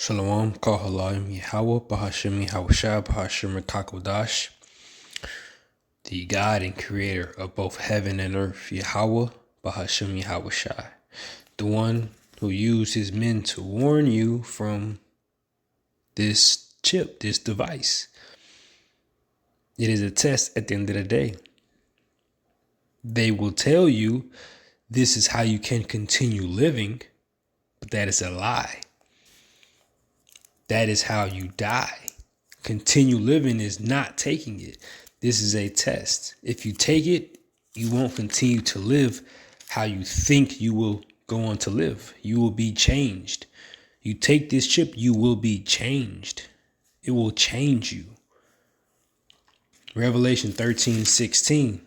Shalom, Kahalayim, Yahweh, Bahashim, Yahushua, Bahashim, Takodash, the God and Creator of both heaven and earth, Yahweh, Bahashim, Yahushua, the one who used his men to warn you from this chip, this device. It is a test at the end of the day. They will tell you this is how you can continue living, but that is a lie. That is how you die. Continue living is not taking it. This is a test. If you take it, you won't continue to live how you think you will go on to live. You will be changed. You take this chip, you will be changed. It will change you. Revelation 13:16.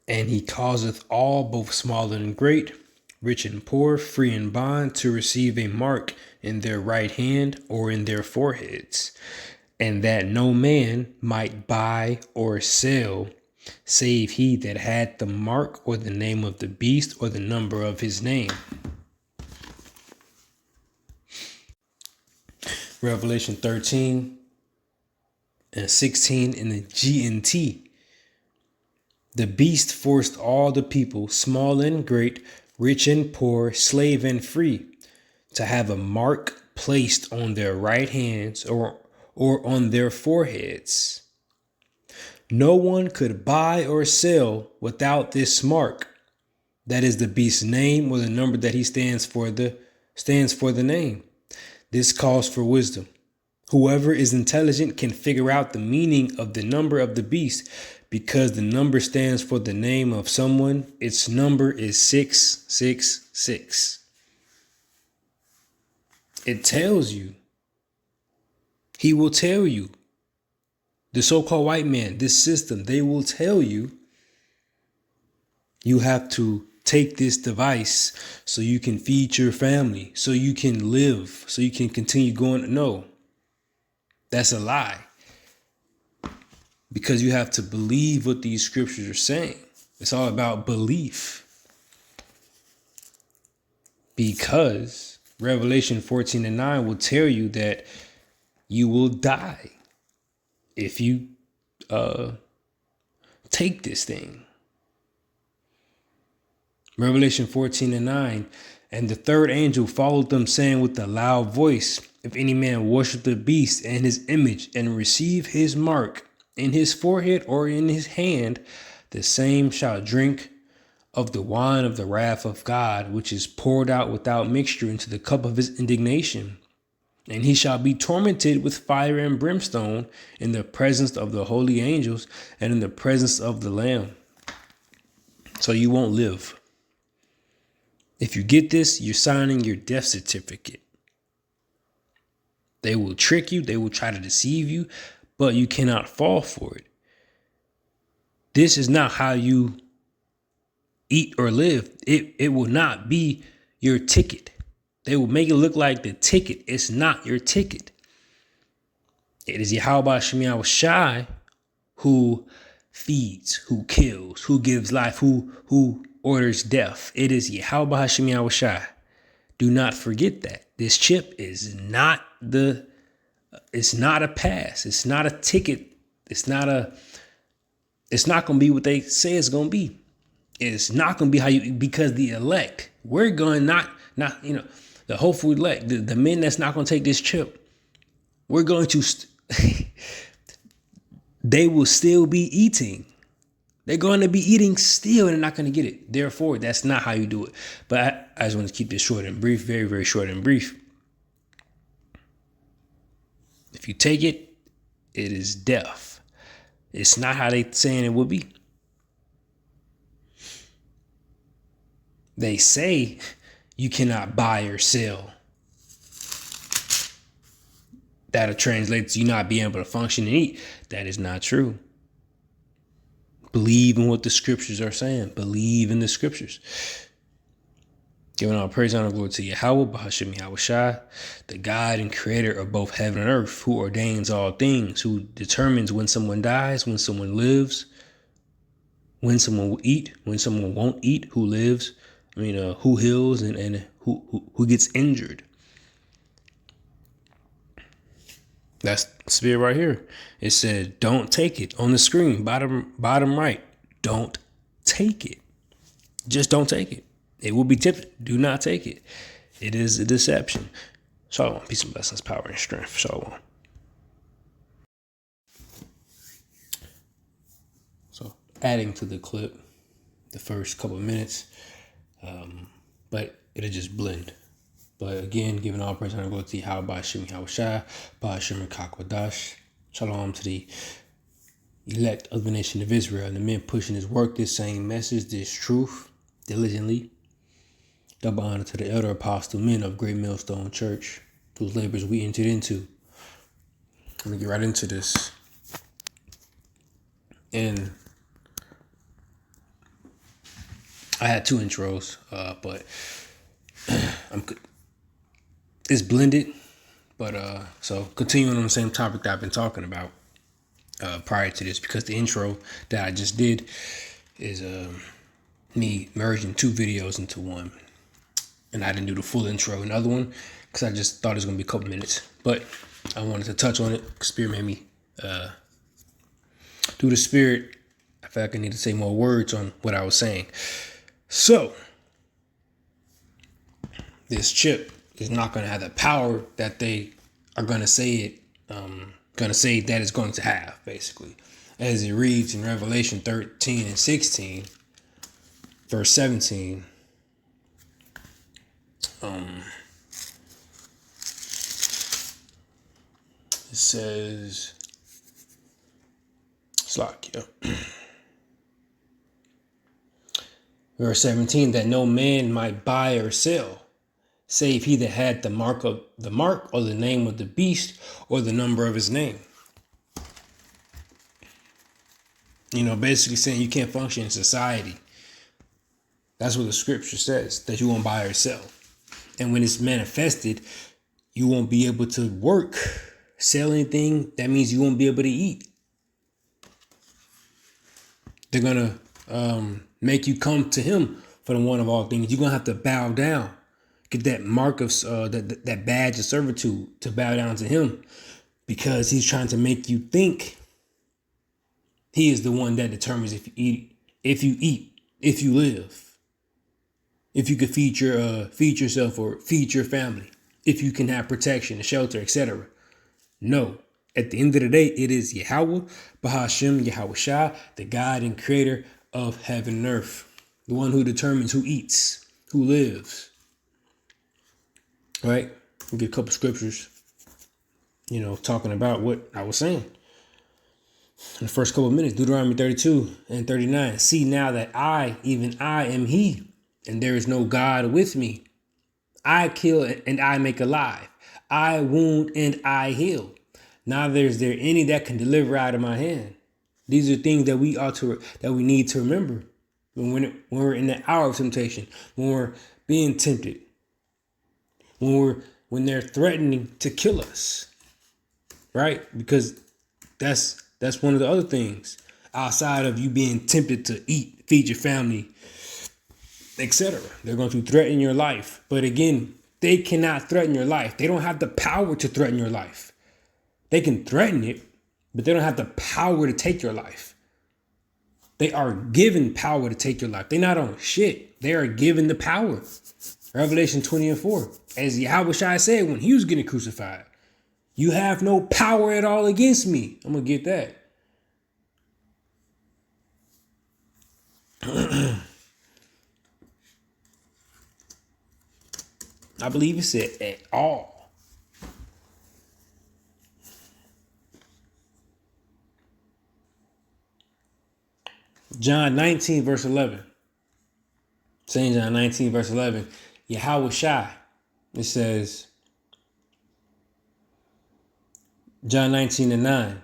And he causeth all, both small and great, rich and poor, free and bond, to receive a mark in their right hand or in their foreheads, and that no man might buy or sell, save he that had the mark or the name of the beast or the number of his name. Revelation 13:16 in the GNT. The beast forced all the people, small and great, rich and poor, slave and free, to have a mark placed on their right hands or on their foreheads. No one could buy or sell without this mark. That is the beast's name or the number that he stands for the name. This calls for wisdom. Whoever is intelligent can figure out the meaning of the number of the beast, because the number stands for the name of someone. Its number is 666. It tells you. He will tell you. The so-called white man, this system, they will tell you you have to take this device so you can feed your family, so you can live, so you can continue going. No, that's a lie. Because you have to believe what these scriptures are saying. It's all about belief. Because Revelation 14:9 will tell you that you will die if you take this thing. Revelation 14:9, and the third angel followed them, saying with a loud voice, if any man worship the beast and his image and receive his mark in his forehead or in his hand, the same shall drink of the wine of the wrath of God, which is poured out without mixture into the cup of his indignation. And he shall be tormented with fire and brimstone in the presence of the holy angels and in the presence of the Lamb. So you won't live. If you get this, you're signing your death certificate. They will trick you. They will try to deceive you, but you cannot fall for it. This is not how you eat or live. It will not be your ticket. They will make it look like the ticket. It's not your ticket. It is Yahweh Shemiah Shai who feeds, who kills, who gives life, who orders death. It is Yahweh Shemiah Shai. Do not forget that. This chip is not it's not a pass. It's not a ticket. It's not going to be what they say it's going to be. It's not going to be how you, because the elect, we're going not, the hopeful elect, the men that's not going to take this chip, we're going to, they will still be eating. They're going to be eating still and they're not going to get it. Therefore, that's not how you do it. But I just want to keep this short and brief, very, very short and brief. If you take it, it is death. It's not how they saying it will be. They say you cannot buy or sell. That'll translate to you not being able to function and eat. That is not true. Believe in what the scriptures are saying. Believe in the scriptures. Giving all praise, honor, glory to Yahweh, Bahashim Yahushua, the God and creator of both heaven and earth, who ordains all things, who determines when someone dies, when someone lives, when someone will eat, when someone won't eat, who lives, who heals and who gets injured. That's the spirit right here. It said, "Don't take it." On the screen, bottom right. Don't take it. Just don't take it. It will be tipped. Do not take it. It is a deception. Shalom. Peace and blessings, power and strength. Shalom. So, adding to the clip, the first couple of minutes, but it'll just blend. But again, giving all praise and glory to Yahweh Shem Yahushua, Ba'ashem Kakwadash. Shalom to the elect of the nation of Israel and the men pushing this work, this same message, this truth diligently. Double honor to the elder apostle men of Great Millstone Church, whose labors we entered into. Let me get right into this. And I had two intros, but it's blended. But so continuing on the same topic that I've been talking about prior to this, because the intro that I just did is me merging two videos into one. And I didn't do the full intro, another one, because I just thought it was going to be a couple minutes. But I wanted to touch on it. Spirit made me, through the Spirit, I feel like I need to say more words on what I was saying. So, this chip is not going to have the power that they are going to say that it's going to have, basically. As it reads in Revelation 13 and 16, verse 17, it says, verse 17, that no man might buy or sell, save he that had the mark or the name of the beast or the number of his name. Basically saying you can't function in society. That's what the scripture says, that you won't buy or sell. And when it's manifested, you won't be able to work, sell anything. That means you won't be able to eat. They're going to make you come to him for the one of all things. You're going to have to bow down. Get that mark of that badge of servitude to bow down to him, because he's trying to make you think he is the one that determines if you eat, if you live, if you could feed yourself or feed your family, if you can have protection, shelter, etc. No. At the end of the day, it is Yahweh, Bahashem, Yahushua, the God and creator of heaven and earth, the one who determines who eats, who lives. Right? We'll get a couple scriptures, talking about what I was saying. In the first couple of minutes, Deuteronomy 32 and 39. See now that I, even I, am he, and there is no God with me. I kill and I make alive. I wound and I heal. Neither is there any that can deliver out of my hand. These are things that we need to remember when we're in the hour of temptation, when we're being tempted, when they're threatening to kill us, right? Because that's one of the other things outside of you being tempted to eat, feed your family, etc. They're going to threaten your life. But again, they cannot threaten your life. They don't have the power to threaten your life. They can threaten it, but they don't have the power to take your life. They are given power to take your life. They're not on shit. They are given the power. Revelation 20 and 4. As Yahushua said when he was getting crucified, you have no power at all against me. I'm going to get that. I believe it said at all. John 19, verse 11. St. John 19, verse 11. Yahushua. It says, John 19 and 9.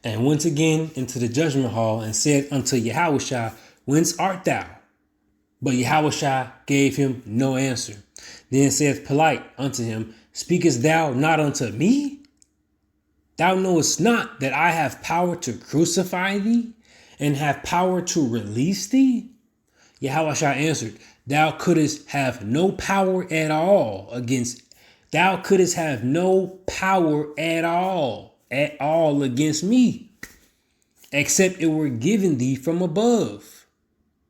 And went again into the judgment hall and said unto Yahushua, whence art thou? But Yahushua gave him no answer. Then saith Pilate unto him, speakest thou not unto me? Thou knowest not that I have power to crucify thee and have power to release thee? Yahushua answered, thou couldst have no power at all against, thou couldst have no power at all against me, except it were given thee from above.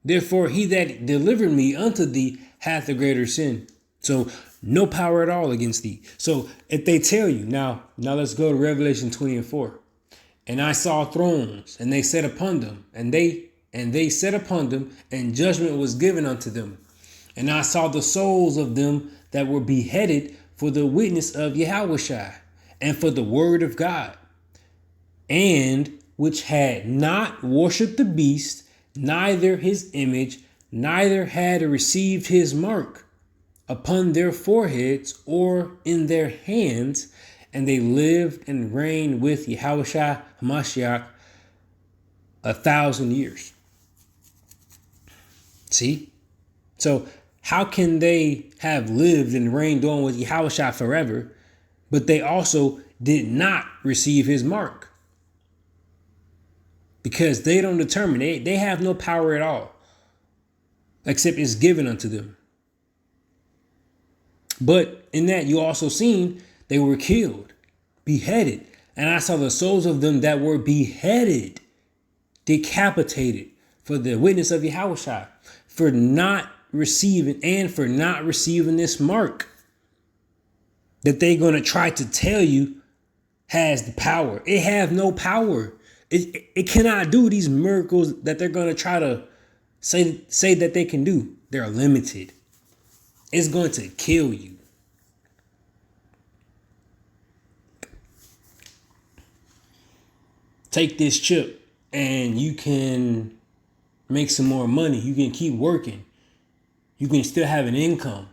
Therefore, he that delivered me unto thee hath the greater sin. So no power at all against thee. So if they tell you, now let's go to Revelation 20:4. And I saw thrones, and they sat upon them, and they sat upon them, and judgment was given unto them. And I saw the souls of them that were beheaded for the witness of Yahushua, and for the word of God, and which had not worshipped the beast, neither his image, neither had received his mark upon their foreheads or in their hands, and they lived and reigned with Yahushua Hamashiach 1,000 years. See? So how can they have lived and reigned on with Yahushua forever, but they also did not receive his mark? Because they don't determine, they have no power at all, except it's given unto them. But in that you also seen they were killed, beheaded. And I saw the souls of them that were beheaded, decapitated for the witness of Yahushua, for not receiving this mark that they're going to try to tell you has the power. It have no power. It cannot do these miracles that they're going to try to say that they can do. They're limited. It's going to kill you. Take this chip and you can make some more money. You can keep working. You can still have an income.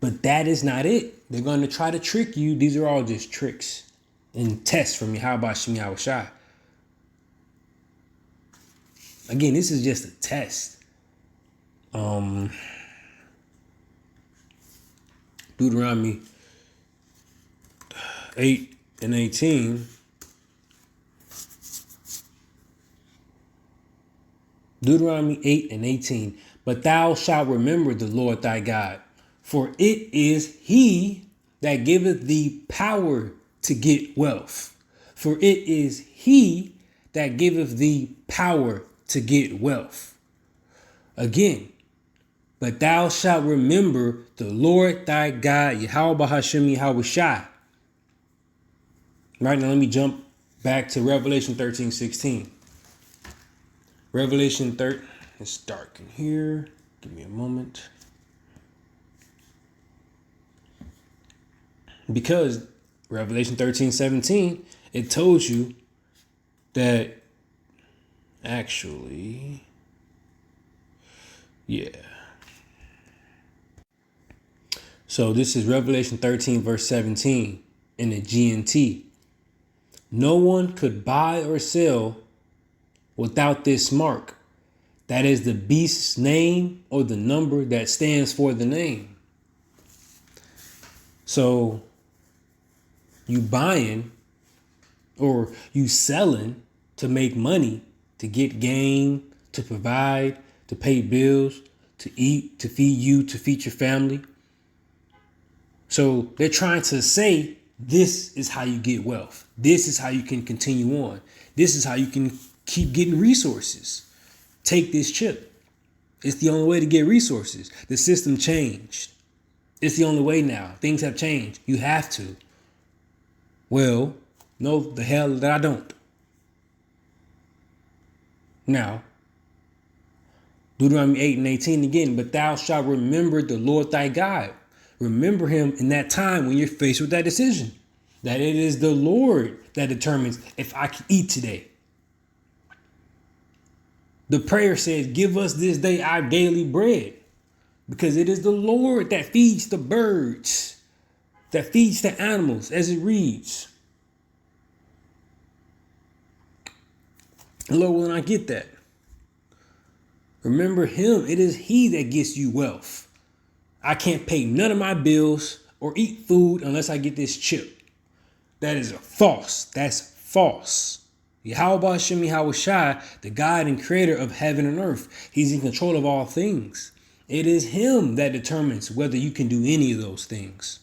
But that is not it. They're going to try to trick you. These are all just tricks and tests from Yahweh Shem Yahushua. Again, this is just a test. Deuteronomy 8:18. Deuteronomy 8:18. But thou shalt remember the Lord thy God, for it is he that giveth thee power to get wealth. For it is he that giveth thee power to get wealth. Again, but thou shalt remember the Lord thy God, Yahweh Hashem Yahushua. Right now, let me jump back to Revelation 13:16. Revelation 13. It's dark in here. Give me a moment. Because Revelation 13:17, it told you that actually, yeah. So this is Revelation 13 verse 17 in the GNT. No one could buy or sell without this mark. That is the beast's name or the number that stands for the name. So you buying or you selling to make money, to get gain, to provide, to pay bills, to eat, to feed you, to feed your family. So they're trying to say, this is how you get wealth. This is how you can continue on. This is how you can keep getting resources. Take this chip. It's the only way to get resources. The system changed. It's the only way now. Things have changed. You have to. Well, no, the hell that I don't. Now, Deuteronomy 8:18 again, but thou shalt remember the Lord thy God. Remember him in that time when you're faced with that decision. That it is the Lord that determines if I can eat today. The prayer says, give us this day our daily bread. Because it is the Lord that feeds the birds, that feeds the animals, as it reads. Lord will not get that. Remember him. It is he that gets you wealth. I can't pay none of my bills or eat food unless I get this chip. That is false. That's false. Yahweh Hashem Yahweh Shai, the God and creator of heaven and earth. He's in control of all things. It is him that determines whether you can do any of those things.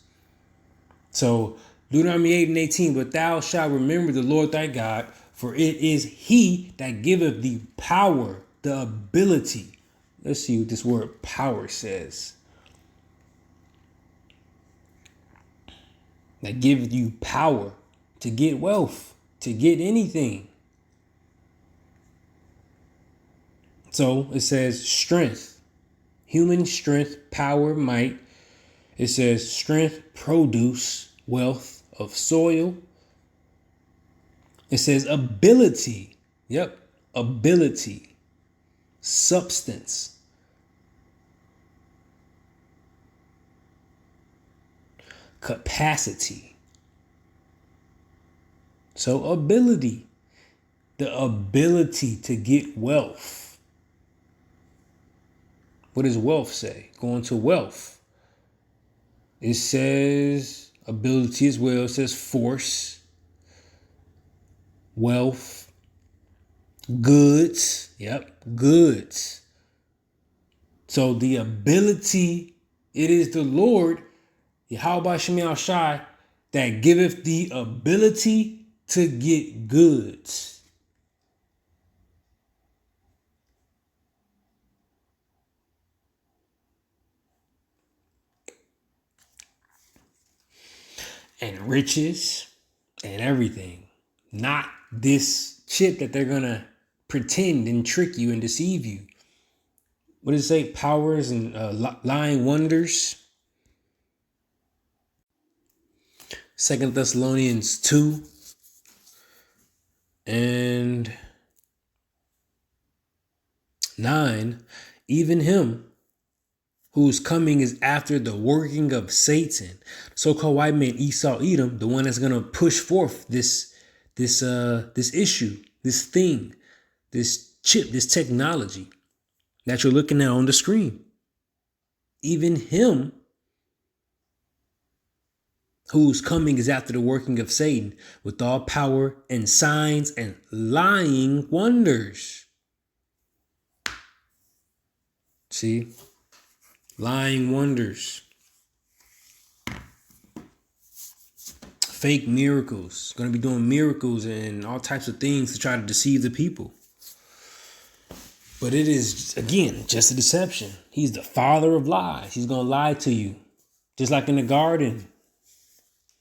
So Deuteronomy 8:18, but thou shalt remember the Lord thy God, for it is he that giveth thee power, the ability. Let's see what this word power says. That giveth you power to get wealth, to get anything. So it says strength, human strength, power, might. It says strength, produce, wealth of soil. It says ability. Yep, ability, substance. Capacity. So ability, the ability to get wealth. What does wealth say? Going to wealth. It says ability as well. It says force, wealth, goods. Yep, goods. So the ability, it is the Lord, Yahweh Shem Shai, that giveth the ability to get goods. And riches and everything. Not this chip that they're going to pretend and trick you and deceive you. What does it say? Powers and lying wonders. 2 Thessalonians 2 and 9. Even him whose coming is after the working of Satan, so-called white man Esau Edom, the one that's gonna push forth this issue, this thing, this chip, this technology that you're looking at on the screen. Even him whose coming is after the working of Satan, with all power and signs and lying wonders. See? Lying wonders. Fake miracles. Going to be doing miracles and all types of things to try to deceive the people. But it is, again, just a deception. He's the father of lies. He's going to lie to you. Just like in the garden.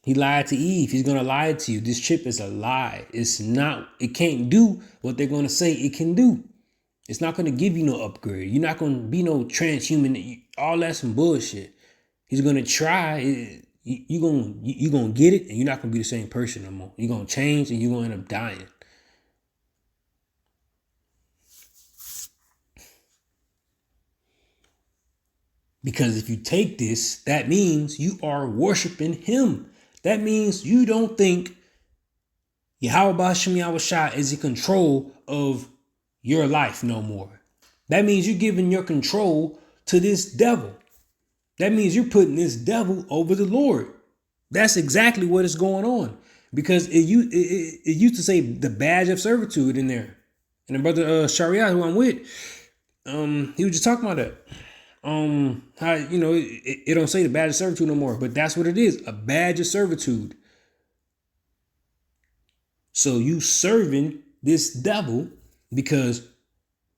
He lied to Eve. He's going to lie to you. This chip is a lie. It's not, it can't do what they're going to say it can do. It's not going to give you no upgrade. You're not going to be no transhuman. All that's some bullshit. He's going to try. You're going to get it, and you're not going to be the same person no more. You're going to change, and you're going to end up dying. Because if you take this, that means you are worshiping him. That means you don't think Yahweh Hashem Yahweh Shai is in control of your life no more. That means you're giving your control to this devil. That means you're putting this devil over the Lord. That's exactly what is going on. Because it used to say the badge of servitude in there. And the brother Sharia, who I'm with, he was just talking about that. How, you know, it don't say the badge of servitude no more, but that's what it is, a badge of servitude. So you serving this devil because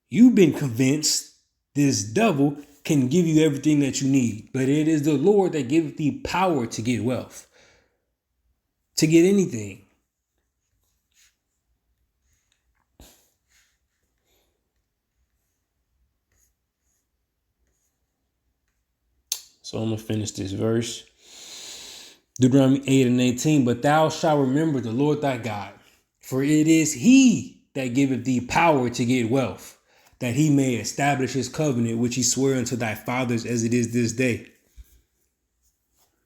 you've been convinced this devil can give you everything that you need. But it is the Lord that gives thee power to get wealth, to get anything. So I'm going to finish this verse. Deuteronomy 8:18, but thou shalt remember the Lord thy God, for it is he that giveth thee power to get wealth, that he may establish his covenant, which he swore unto thy fathers as it is this day.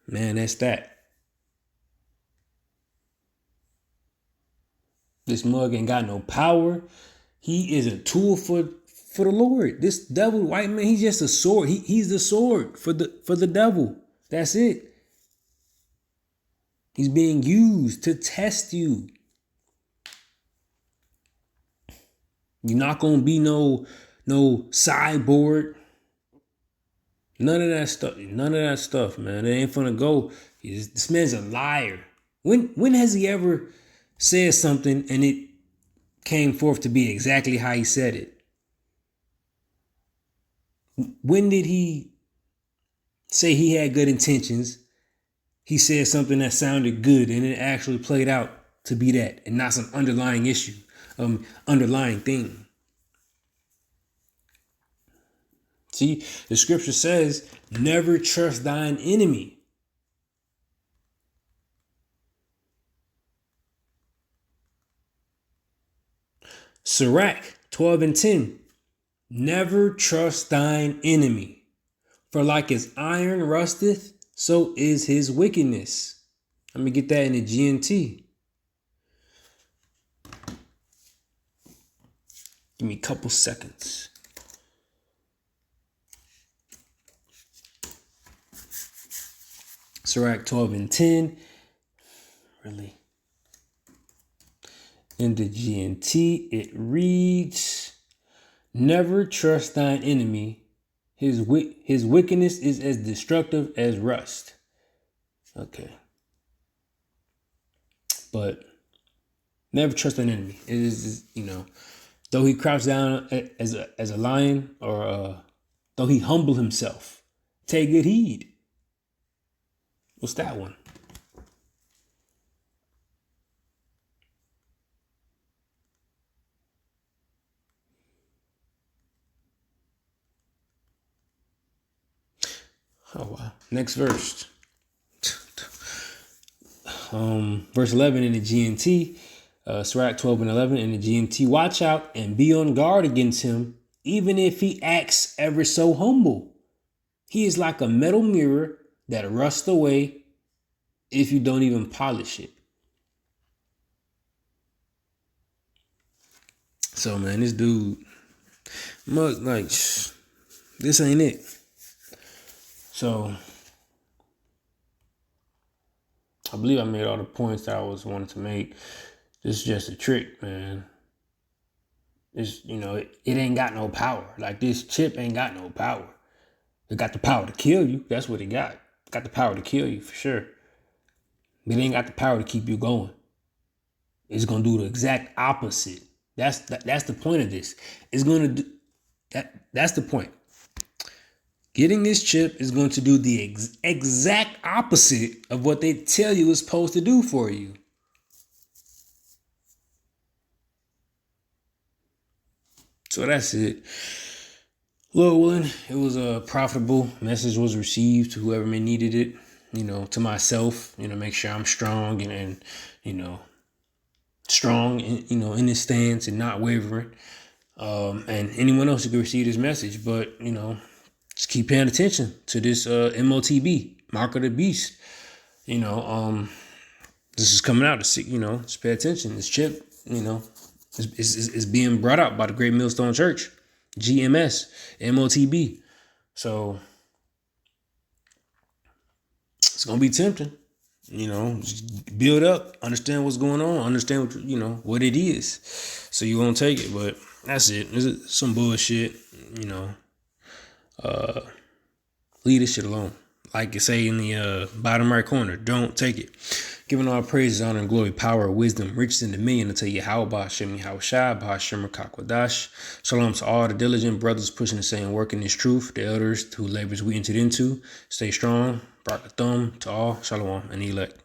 Man, that's that. This mug ain't got no power. He is a tool for the Lord. This devil, white man, he's just a sword. He's the sword for the devil. That's it. He's being used to test you. You're not gonna be no cyborg. None of that stuff. None of that stuff, man. It ain't gonna go. This man's a liar. When has he ever said something and it came forth to be exactly how he said it? When did he say he had good intentions? He said something that sounded good and it actually played out to be that and not some underlying issue, underlying thing. See, the scripture says, never trust thine enemy. Sirach 12:10. Never trust thine enemy, for like as iron rusteth, so is his wickedness. Let me get that in the GNT. Give me a couple seconds. Sirach 12:10. Really? In the GNT, it reads, never trust thine enemy. His wickedness is as destructive as rust. Okay. But never trust an enemy. It is, though he crouch down as a lion, or though he humble himself, take good heed. What's that one? Oh wow. Next verse. Verse 11 in the GNT, Sirach 12:11 in the GNT. Watch out and be on guard against him, even if he acts ever so humble. He is like a metal mirror that rusts away if you don't even polish it. So man, this dude, like, this ain't it. So I believe I made all the points that I was wanting to make. This is just a trick, man. It's, it ain't got no power. Like, this chip ain't got no power. It got the power to kill you. That's what it got. It got the power to kill you for sure. But it ain't got the power to keep you going. It's gonna do the exact opposite. That's the point of this. It's gonna do that. That's the point. Getting this chip is going to do the exact opposite of what they tell you it's supposed to do for you. So that's it. Lord willing, it was a profitable message was received to whoever may needed it. To myself, make sure I'm strong and strong, in this stance and not wavering. And anyone else who can receive this message, but just keep paying attention to this MOTB, Mark of the Beast. This is coming out to see, just pay attention. This chip, is being brought out by the Great Millstone Church, GMS, MOTB. So it's gonna be tempting. Just build up, understand what's going on, understand what what it is, so you won't take it. But that's it. It's some bullshit. Leave this shit alone. Like you say in the bottom right corner, don't take it. Giving all praises, honor, and glory, power, wisdom, riches, and dominion unto Yahweh, Hashem, Yahushua, Bahashem, Kakwadash. Shalom to all the diligent brothers pushing the same work in this truth, the elders who labors we entered into. Stay strong. Brought the thumb to all. Shalom and elect.